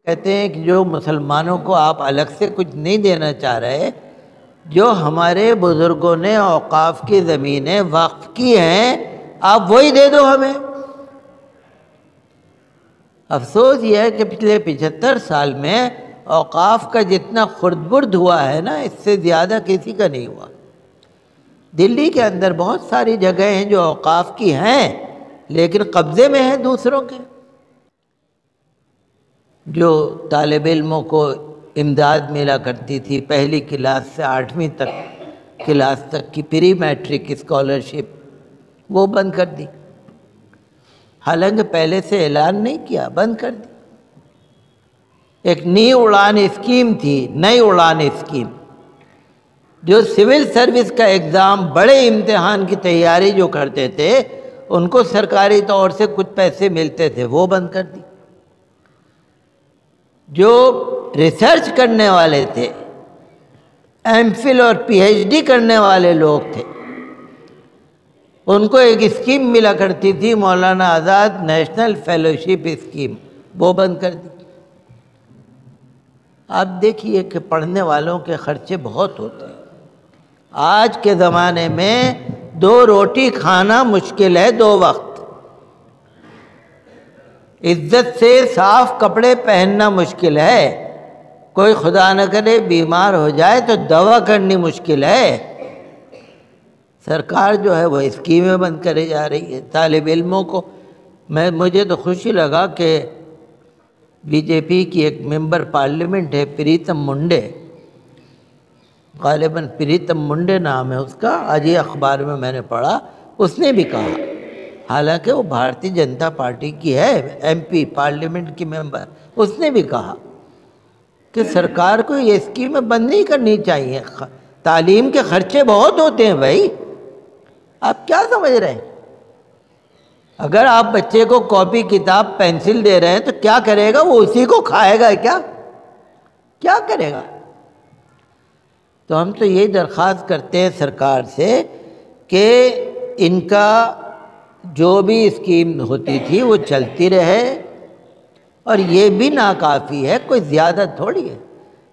کہتے ہیں کہ جو مسلمانوں کو آپ الگ سے کچھ نہیں دینا چاہ رہے، جو ہمارے بزرگوں نے اوقاف کی زمینیں وقف کی ہیں آپ وہی دے دو ہمیں۔ افسوس یہ ہے کہ پچھلے 75 سال میں اوقاف کا جتنا خرد برد ہوا ہے نا، اس سے زیادہ کسی کا نہیں ہوا۔ دلی کے اندر بہت ساری جگہیں ہیں جو اوقاف کی ہیں لیکن قبضے میں ہیں دوسروں کے۔ جو طالب علموں کو امداد ملا کرتی تھی پہلی کلاس سے 8ویں تک کلاس تک کی پری میٹرک اسکالرشپ، وہ بند کر دی، حالانکہ پہلے سے اعلان نہیں کیا، بند کر دی۔ ایک نئی اڑان اسکیم تھی، نئی اڑان اسکیم، جو سول سروس کا ایگزام، بڑے امتحان کی تیاری جو کرتے تھے ان کو سرکاری طور سے کچھ پیسے ملتے تھے، وہ بند کر دی۔ جو ریسرچ کرنے والے تھے، ایم فل اور پی ایچ ڈی کرنے والے لوگ تھے، ان کو ایک اسکیم ملا کرتی تھی Maulana Azad national fellowship scheme, وہ بند کر دی۔ آپ دیکھیے کہ پڑھنے والوں کے خرچے بہت ہوتے ہیں۔ آج کے زمانے میں 2 روٹی کھانا مشکل ہے، 2 وقت۔ عزت سے صاف کپڑے پہننا مشکل ہے، کوئی خدا نہ کرے بیمار ہو جائے تو دوا کرنی مشکل ہے۔ سرکار جو ہے وہ اسکیمیں بند کرے جا رہی ہے طالب علموں کو۔ مجھے تو خوشی لگا کہ بی جے پی کی ایک ممبر پارلیمنٹ ہے پریتم منڈے، غالباً پریتم منڈے نام ہے اس کا، آج یہ اخبار میں نے پڑھا، اس نے بھی کہا، حالانکہ وہ بھارتی جنتا پارٹی کی ہے، ایم پی پارلیمنٹ کی ممبر، اس نے بھی کہا کہ سرکار کو یہ اسکیمیں بند نہیں کرنی چاہیے، تعلیم کے خرچے بہت ہوتے ہیں بھائی۔ آپ کیا سمجھ رہے ہیں؟ اگر آپ بچے کو کاپی کتاب پینسل دے رہے ہیں تو کیا کرے گا وہ؟ اسی کو کھائے گا کیا کرے گا؟ تو ہم تو یہی درخواست کرتے ہیں سرکار سے کہ ان کا جو بھی اسکیم ہوتی تھی وہ چلتی رہے، اور یہ بھی ناکافی ہے، کوئی زیادہ تھوڑی ہے۔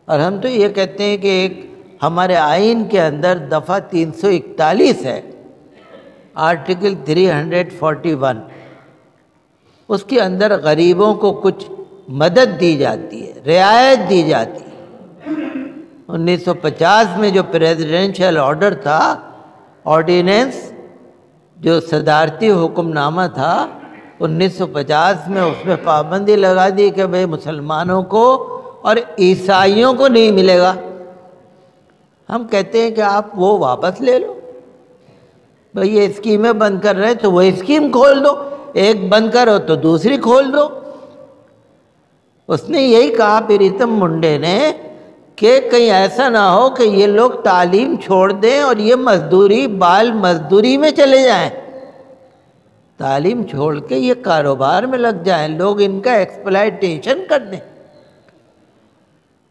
اور ہم تو یہ کہتے ہیں کہ ایک ہمارے آئین کے اندر دفعہ 341 ہے، آرٹیکل 341، اس کے اندر غریبوں کو کچھ مدد دی جاتی ہے، رعایت دی جاتی ہے۔ 1950 میں جو پریزیڈنشل آرڈر تھا، آرڈیننس، جو صدارتی حکم نامہ تھا 1950 میں، اس میں پابندی لگا دی کہ بھئی مسلمانوں کو اور عیسائیوں کو نہیں ملے گا۔ ہم کہتے ہیں کہ آپ وہ واپس لے لو، بھئی یہ اسکیمیں بند کر رہے تو وہ اسکیم کھول دو، ایک بند کرو تو دوسری کھول دو۔ اس نے یہی کہا پریتم منڈے نے کہ کہیں ایسا نہ ہو کہ یہ لوگ تعلیم چھوڑ دیں اور یہ مزدوری، بال مزدوری میں چلے جائیں، تعلیم چھوڑ کے یہ کاروبار میں لگ جائیں، لوگ ان کا ایکسپلائٹیشن کر دیں۔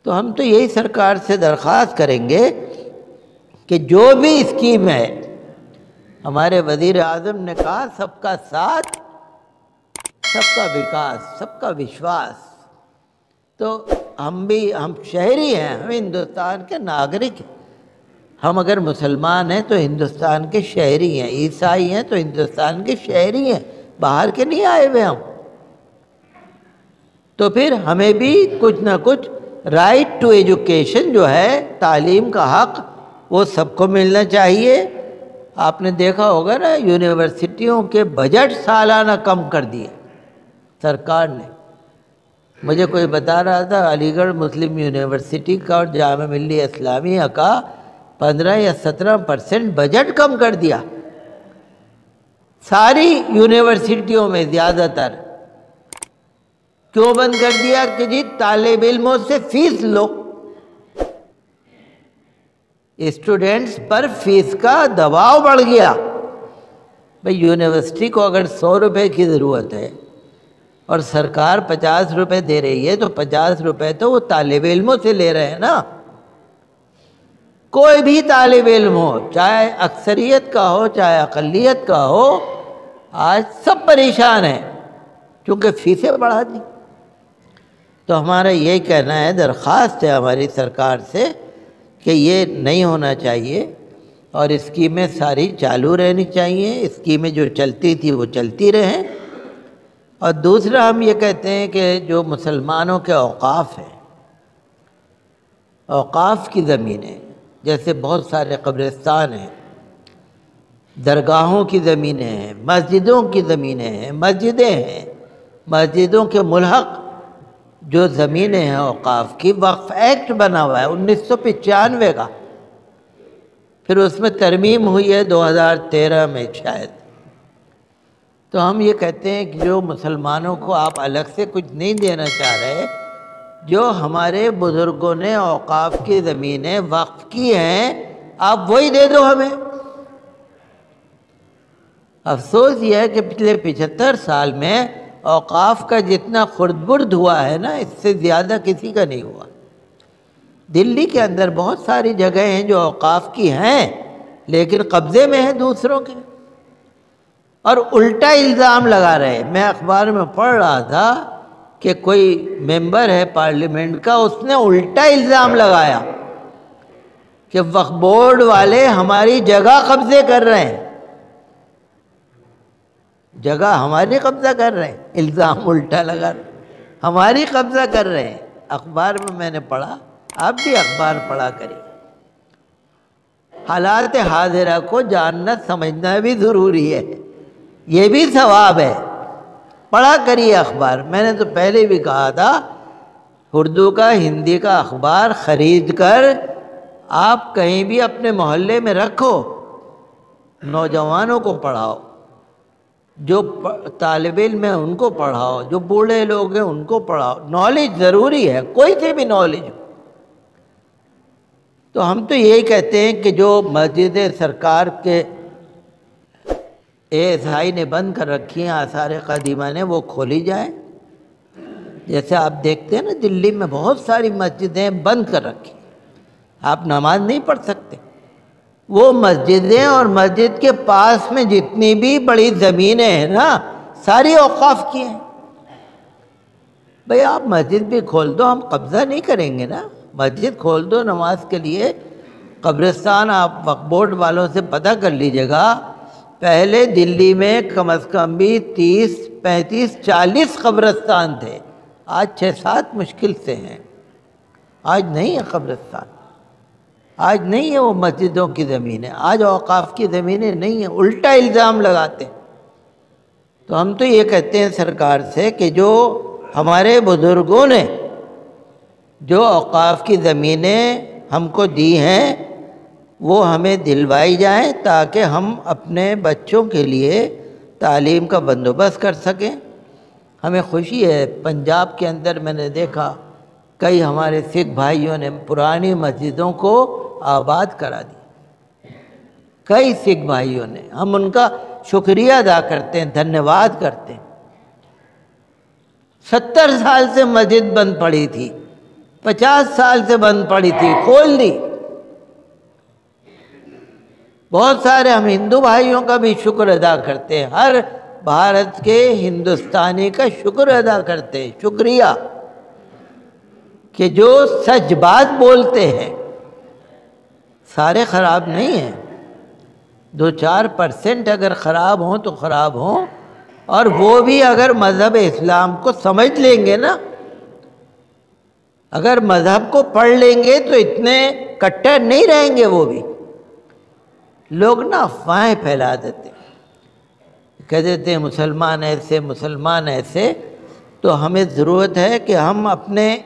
تو ہم تو یہی سرکار سے درخواست کریں گے کہ جو بھی اسکیم ہے، ہمارے وزیر اعظم نے کہا سب کا ساتھ، سب کا وکاس، سب کا وشواس، تو ہم شہری ہیں، ہم ہندوستان کے ناگرک ہیں۔ ہم اگر مسلمان ہیں تو ہندوستان کے شہری ہیں، عیسائی ہیں تو ہندوستان کے شہری ہیں، باہر کے نہیں آئے ہوئے ہم۔ تو پھر ہمیں بھی کچھ نہ کچھ رائٹ ٹو ایجوکیشن جو ہے، تعلیم کا حق، وہ سب کو ملنا چاہیے۔ آپ نے دیکھا ہوگا نا، یونیورسٹیوں کے بجٹ سالانہ کم کر دیے سرکار نے۔ مجھے کوئی بتا رہا تھا علی گڑھ مسلم یونیورسٹی کا اور جامعہ ملیہ اسلامیہ کا 15 یا 17% بجٹ کم کر دیا، ساری یونیورسٹیوں میں زیادہ تر۔ کیوں بند کر دیا؟ کہ جی طالب علموں سے فیس لو، اسٹوڈنٹس پر فیس کا دباؤ بڑھ گیا۔ بھئی یونیورسٹی کو اگر 100 روپے کی ضرورت ہے اور سرکار 50 روپے دے رہی ہے تو 50 روپے تو وہ طالب علموں سے لے رہے ہیں نا۔ کوئی بھی طالب علم ہو، چاہے اکثریت کا ہو چاہے اقلیت کا ہو، آج سب پریشان ہیں کیونکہ فیسیں بڑھا دی۔ تو ہمارا یہی کہنا ہے، درخواست ہے ہماری سرکار سے کہ یہ نہیں ہونا چاہیے اور اسکیمیں ساری چالو رہنی چاہیے، اسکیمیں جو چلتی تھی وہ چلتی رہیں۔ اور دوسرا ہم یہ کہتے ہیں کہ جو مسلمانوں کے اوقاف ہیں، اوقاف کی زمینیں، جیسے بہت سارے قبرستان ہیں، درگاہوں کی زمینیں ہیں، مسجدوں کی زمینیں ہیں، مسجدیں ہیں، مسجدوں کے ملحق جو زمینیں ہیں اوقاف کی، وقف ایکٹ بنا ہوا ہے 1995 کا، پھر اس میں ترمیم ہوئی ہے 2013 میں شاید۔ تو ہم یہ کہتے ہیں کہ جو مسلمانوں کو آپ الگ سے کچھ نہیں دینا چاہ رہے، جو ہمارے بزرگوں نے اوقاف کی زمینیں وقف کی ہیں، آپ وہی دے دو ہمیں۔ افسوس یہ ہے کہ پچھلے 75 سال میں اوقاف کا جتنا خرد برد ہوا ہے نا، اس سے زیادہ کسی کا نہیں ہوا۔ دلی کے اندر بہت ساری جگہیں ہیں جو اوقاف کی ہیں لیکن قبضے میں ہیں دوسروں کے، اور الٹا الزام لگا رہے ہیں۔ میں اخبار میں پڑھ رہا تھا کہ کوئی ممبر ہے پارلیمنٹ کا، اس نے الٹا الزام لگایا کہ وقف بورڈ والے ہماری جگہ قبضے کر رہے ہیں، جگہ ہماری قبضہ کر رہے ہیں، الزام الٹا لگا رہے ہیں، ہماری قبضہ کر رہے ہیں۔ اخبار میں نے پڑھا، آپ بھی اخبار پڑھا کریے۔ حالات حاضرہ کو جاننا سمجھنا بھی ضروری ہے، یہ بھی ثواب ہے، پڑھا کریے اخبار۔ میں نے تو پہلے بھی کہا تھا، اردو کا ہندی کا اخبار خرید کر آپ کہیں بھی اپنے محلے میں رکھو، نوجوانوں کو پڑھاؤ، جو طالب علم ہیں ان کو پڑھاؤ، جو بوڑھے لوگ ہیں ان کو پڑھاؤ۔ نالج ضروری ہے، کوئی سے بھی نالج ہو۔ تو ہم تو یہی کہتے ہیں کہ جو مسجد سرکار کے ASI نے بند کر رکھی ہیں، آثار قدیمہ نے، وہ کھولی جائیں۔ جیسے آپ دیکھتے ہیں نا، دلی میں بہت ساری مسجدیں بند کر رکھی ہیں، آپ نماز نہیں پڑھ سکتے۔ وہ مسجدیں اور مسجد کے پاس میں جتنی بھی بڑی زمینیں ہیں نا، ساری اوقاف کی ہیں۔ بھئی آپ مسجد بھی کھول دو، ہم قبضہ نہیں کریں گے نا، مسجد کھول دو نماز کے لیے۔ قبرستان آپ وقف بورڈ والوں سے پتہ کر لیجئے گا، پہلے دلی میں کم از کم بھی 30 35 40 قبرستان تھے، آج 6-7 مشکل سے ہیں۔ آج نہیں ہے قبرستان، آج نہیں ہے وہ مسجدوں کی زمینیں، آج اوقاف کی زمینیں نہیں ہیں، الٹا الزام لگاتے ہیں۔ تو ہم تو یہ کہتے ہیں سرکار سے کہ جو ہمارے بزرگوں نے جو اوقاف کی زمینیں ہم کو دی ہیں، وہ ہمیں دلوائی جائیں تاکہ ہم اپنے بچوں کے لیے تعلیم کا بندوبست کر سکیں۔ ہمیں خوشی ہے، پنجاب کے اندر میں نے دیکھا کئی ہمارے سکھ بھائیوں نے پرانی مسجدوں کو آباد کرا دی، کئی سکھ بھائیوں نے، ہم ان کا شکریہ ادا کرتے ہیں، دھنیواد کرتے ہیں۔ 70 سال سے مسجد بند پڑی تھی، 50 سال سے بند پڑی تھی، کھول دی۔ بہت سارے ہم ہندو بھائیوں کا بھی شکر ادا کرتے ہیں، ہر بھارت کے ہندوستانی کا شکر ادا کرتے ہیں، شکریہ کہ جو سچ بات بولتے ہیں۔ سارے خراب نہیں ہیں، 2-4% اگر خراب ہوں تو خراب ہوں، اور وہ بھی اگر مذہب اسلام کو سمجھ لیں گے نا، اگر مذہب کو پڑھ لیں گے تو اتنے کٹر نہیں رہیں گے وہ بھی۔ لوگ نا افواہیں پھیلا دیتے ہیں، کہہ دیتے ہیں مسلمان ایسے مسلمان ایسے۔ تو ہمیں ضرورت ہے کہ ہم اپنے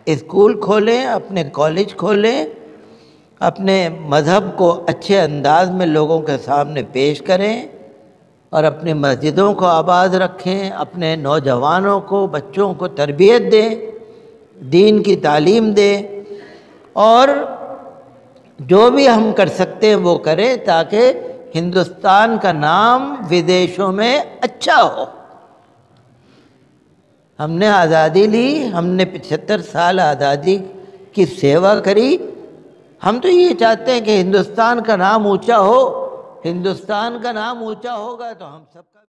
اسکول کھولیں، اپنے کالج کھولیں، اپنے مذہب کو اچھے انداز میں لوگوں کے سامنے پیش کریں، اور اپنی مسجدوں کو آباد رکھیں، اپنے نوجوانوں کو، بچوں کو تربیت دیں، دین کی تعلیم دیں، اور جو بھی ہم کر سکتے ہیں وہ کریں تاکہ ہندوستان کا نام ودیشوں میں اچھا ہو۔ ہم نے آزادی لی، ہم نے 75 سال آزادی کی سیوا کری، ہم تو یہ چاہتے ہیں کہ ہندوستان کا نام اونچا ہو۔ ہندوستان کا نام اونچا ہوگا تو ہم سب